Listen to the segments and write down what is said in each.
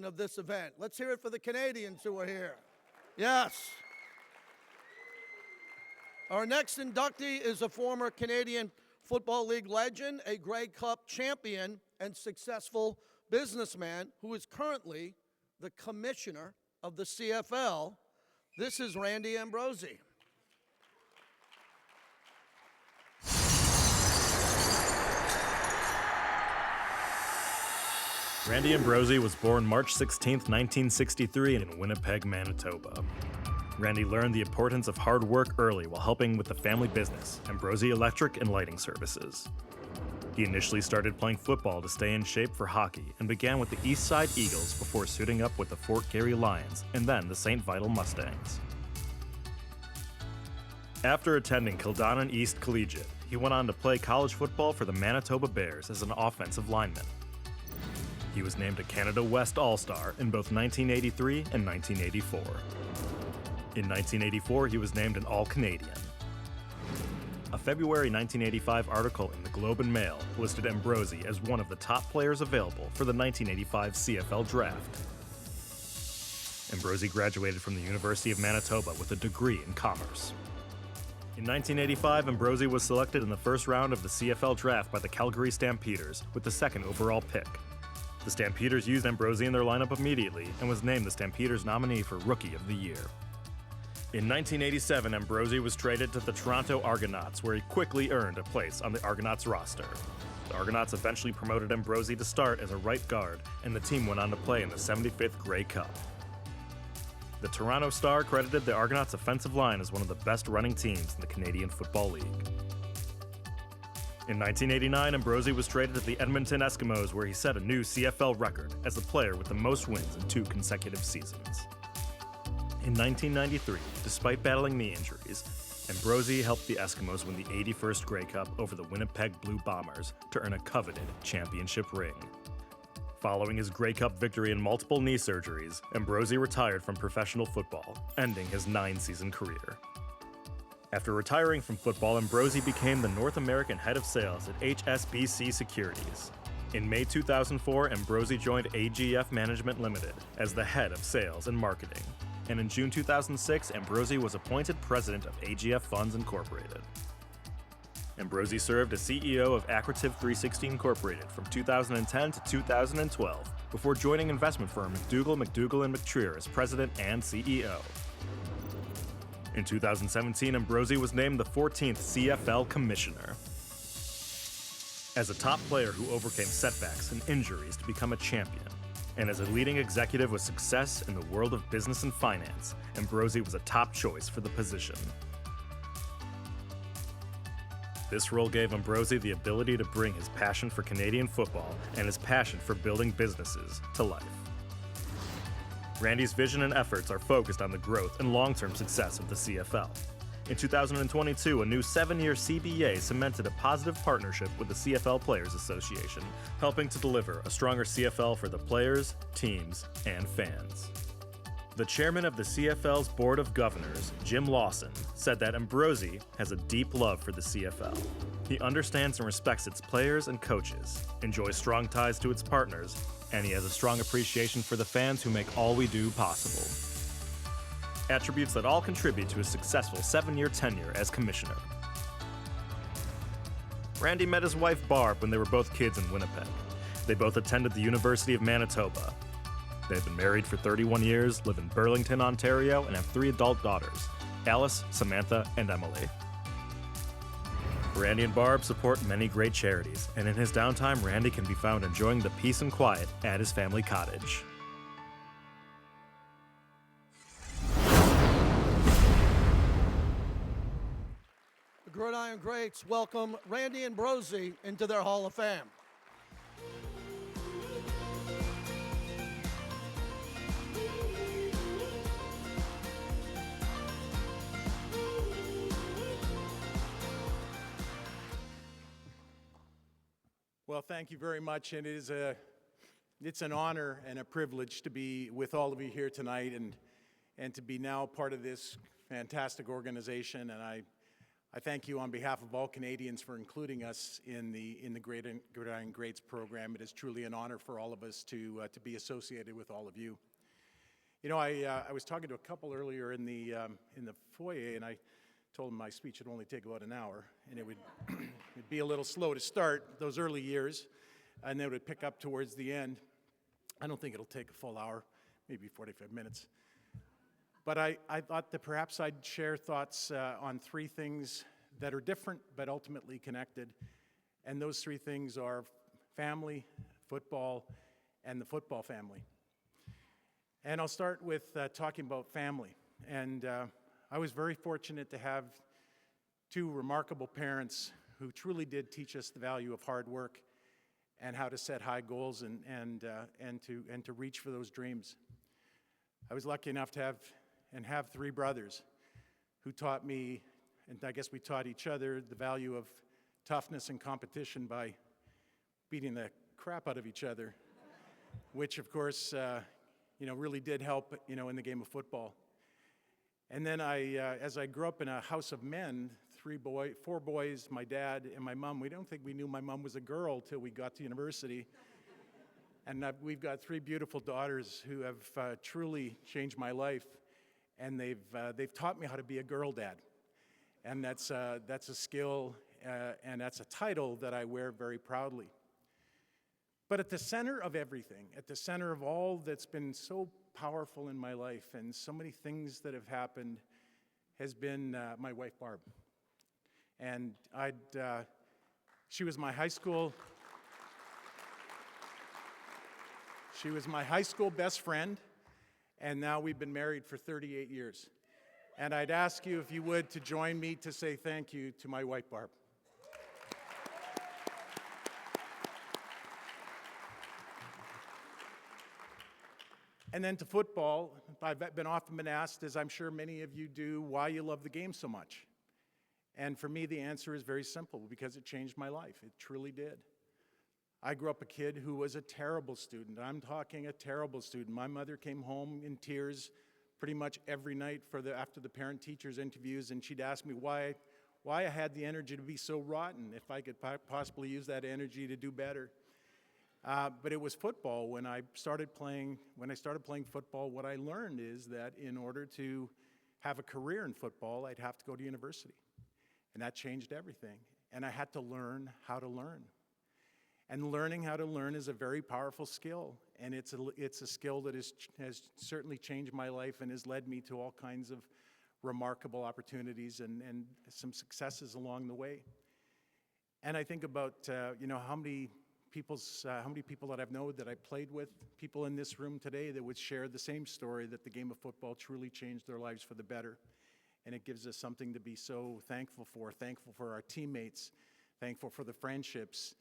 of this event. Let's hear it for the Canadians who are here. Yes. Our next inductee is a former Canadian Football League legend, a Grey Cup champion, and successful businessman who is currently the commissioner of the CFL. This is Randy Ambrosie. Randy Ambrosie was born March 16, 1963 in Winnipeg, Manitoba. Randy learned the importance of hard work early while helping with the family business, Ambrosie Electric and Lighting Services. He initially started playing football to stay in shape for hockey and began with the East Side Eagles before suiting up with the Fort Garry Lions and then the St. Vital Mustangs. After attending Kildonan East Collegiate, he went on to play college football for the Manitoba Bears as an offensive lineman. He was named a Canada West All-Star in both 1983 and 1984. In 1984, he was named an All-Canadian. A February 1985 article in the Globe and Mail listed Ambrosie as one of the top players available for the 1985 CFL Draft. Ambrosie graduated from the University of Manitoba with a degree in commerce. In 1985, Ambrosie was selected in the first round of the CFL Draft by the Calgary Stampeders with the second overall pick. The Stampeders used Ambrosie in their lineup immediately and was named the Stampeders nominee for Rookie of the Year. In 1987, Ambrosie was traded to the Toronto Argonauts, where he quickly earned a place on the Argonauts roster. The Argonauts eventually promoted Ambrosie to start as a right guard, and the team went on to play in the 75th Grey Cup. The Toronto Star credited the Argonauts' offensive line as one of the best running teams in the Canadian Football League. In 1989, Ambrosie was traded to the Edmonton Eskimos, where he set a new CFL record as the player with the most wins in 2 consecutive seasons. In 1993, despite battling knee injuries, Ambrosie helped the Eskimos win the 81st Grey Cup over the Winnipeg Blue Bombers to earn a coveted championship ring. Following his Grey Cup victory and multiple knee surgeries, Ambrosie retired from professional football, ending his 9-season career. After retiring from football, Ambrosie became the North American head of sales at HSBC Securities. In May 2004, Ambrosie joined AGF Management Limited as the head of sales and marketing. And in June 2006, Ambrosie was appointed president of AGF Funds Incorporated. Ambrosie served as CEO of Accretive 360 Incorporated from 2010 to 2012, before joining investment firm McDougall, McDougall & McTrier as president and CEO. In 2017, Ambrosie was named the 14th CFL Commissioner. As a top player who overcame setbacks and injuries to become a champion, and as a leading executive with success in the world of business and finance, Ambrosie was a top choice for the position. This role gave Ambrosie the ability to bring his passion for Canadian football and his passion for building businesses to life. Randy's vision and efforts are focused on the growth and long-term success of the CFL. In 2022, a new 7-year CBA cemented a positive partnership with the CFL Players Association, helping to deliver a stronger CFL for the players, teams, and fans. The chairman of the CFL's Board of Governors, Jim Lawson, said that Ambrosie has a deep love for the CFL. He understands and respects its players and coaches, enjoys strong ties to its partners, and he has a strong appreciation for the fans who make all we do possible. Attributes that all contribute to his successful 7-year tenure as commissioner. Randy met his wife Barb when they were both kids in Winnipeg. They both attended the University of Manitoba. They've been married for 31 years, live in Burlington, Ontario, and have 3 adult daughters, Alice, Samantha, and Emily. Randy and Barb support many great charities, and in his downtime, Randy can be found enjoying the peace and quiet at his family cottage. The Gridiron Greats welcome Randy Ambrosie into their Hall of Fame. Well, thank you very much, and it's an honor and a privilege to be with all of you here tonight and to be now part of this fantastic organization. And I I thank you on behalf of all Canadians for including us in the Gridiron Greats program. It is truly an honor for all of us to be associated with all of you. You know, I was talking to a couple earlier in the foyer, and I told them my speech would only take about an hour, and it would it'd be a little slow to start those early years, and then it would pick up towards the end. I don't think it'll take a full hour, maybe 45 minutes. But I thought that perhaps I'd share thoughts on three things that are different but ultimately connected, and those three things are family, football, and the football family. And I'll start with talking about family. And I was very fortunate to have two remarkable parents who truly did teach us the value of hard work and how to set high goals and to reach for those dreams. I was lucky enough to have three brothers who taught me, and I guess we taught each other, the value of toughness and competition by beating the crap out of each other, which of course, really did help, in the game of football. And then as I grew up in a house of men, four boys, my dad and my mom, we don't think we knew my mom was a girl till we got to university. And we've got three beautiful daughters who have truly changed my life. And they've taught me how to be a girl dad. And that's a skill and that's a title that I wear very proudly. But at the center of everything, at the center of all that's been so powerful in my life and so many things that have happened has been my wife, Barb. And she was my high school best friend, and now we've been married for 38 years. And I'd ask you, if you would, to join me to say thank you to my wife, Barb. And then to football, I've often been asked, as I'm sure many of you do, why you love the game so much. And for me, the answer is very simple, because it changed my life. It truly did. I grew up a kid who was a terrible student. I'm talking a terrible student. My mother came home in tears pretty much every night after the parent-teachers interviews, and she'd ask me why I had the energy to be so rotten, if I could possibly use that energy to do better. But it was football. When I started playing football, what I learned is that in order to have a career in football, I'd have to go to university. And that changed everything. And I had to learn how to learn. And learning how to learn is a very powerful skill. And it's a skill that has certainly changed my life and has led me to all kinds of remarkable opportunities and some successes along the way. And I think about how many people that I've known, that I played with, people in this room today that would share the same story, that the game of football truly changed their lives for the better. And it gives us something to be so thankful for our teammates, thankful for the friendships,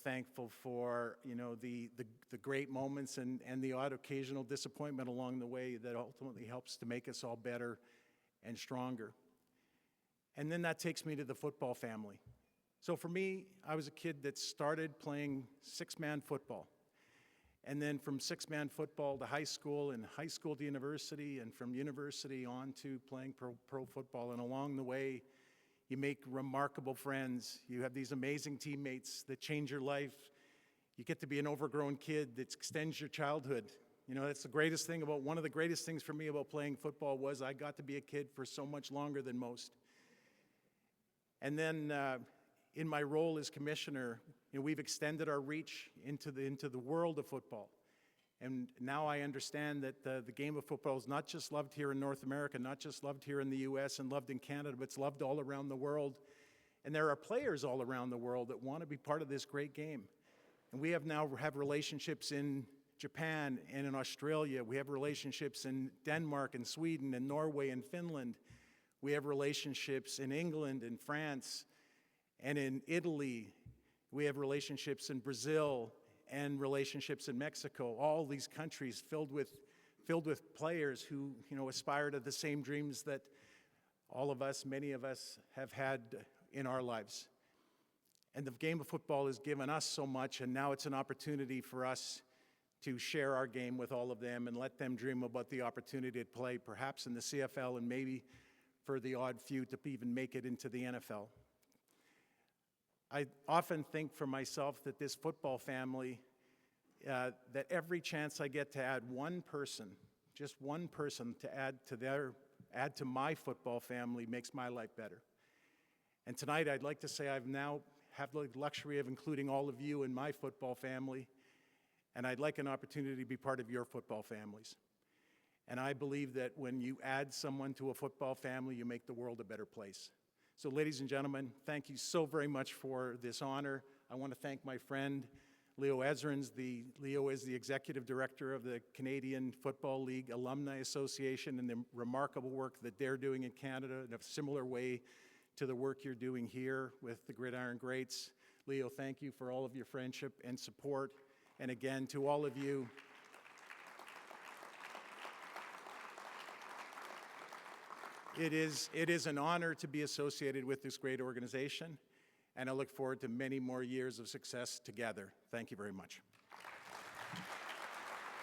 thankful for, the great moments and the odd occasional disappointment along the way that ultimately helps to make us all better and stronger. And then that takes me to the football family. So for me, I was a kid that started playing six-man football. And then from six-man football to high school, and high school to university, and from university on to playing pro football. And along the way, you make remarkable friends. You have these amazing teammates that change your life. You get to be an overgrown kid that extends your childhood. That's the greatest thing one of the greatest things for me about playing football was I got to be a kid for so much longer than most. And then in my role as commissioner, we've extended our reach into the world of football. And now I understand that the game of football is not just loved here in North America, not just loved here in the US and loved in Canada, but it's loved all around the world. And there are players all around the world that want to be part of this great game. And we have relationships in Japan and in Australia. We have relationships in Denmark and Sweden and Norway and Finland. We have relationships in England and France and in Italy. We have relationships in Brazil and relationships in Mexico. All these countries filled with players who aspire to the same dreams that all of us, many of us, have had in our lives. And the game of football has given us so much, and now it's an opportunity for us to share our game with all of them and let them dream about the opportunity to play perhaps in the CFL and maybe for the odd few to even make it into the NFL. I often think for myself that this football family, that every chance I get to add one person, just one person to add to my football family makes my life better. And tonight I'd like to say I've now have the luxury of including all of you in my football family, and I'd like an opportunity to be part of your football families. And I believe that when you add someone to a football family, you make the world a better place. So ladies and gentlemen, thank you so very much for this honor. I want to thank my friend, Leo Ezrins. Leo is the Executive Director of the Canadian Football League Alumni Association and the remarkable work that they're doing in Canada in a similar way to the work you're doing here with the Gridiron Greats. Leo, thank you for all of your friendship and support. And again, to all of you, it is an honor to be associated with this great organization, and I look forward to many more years of success together. Thank you very much.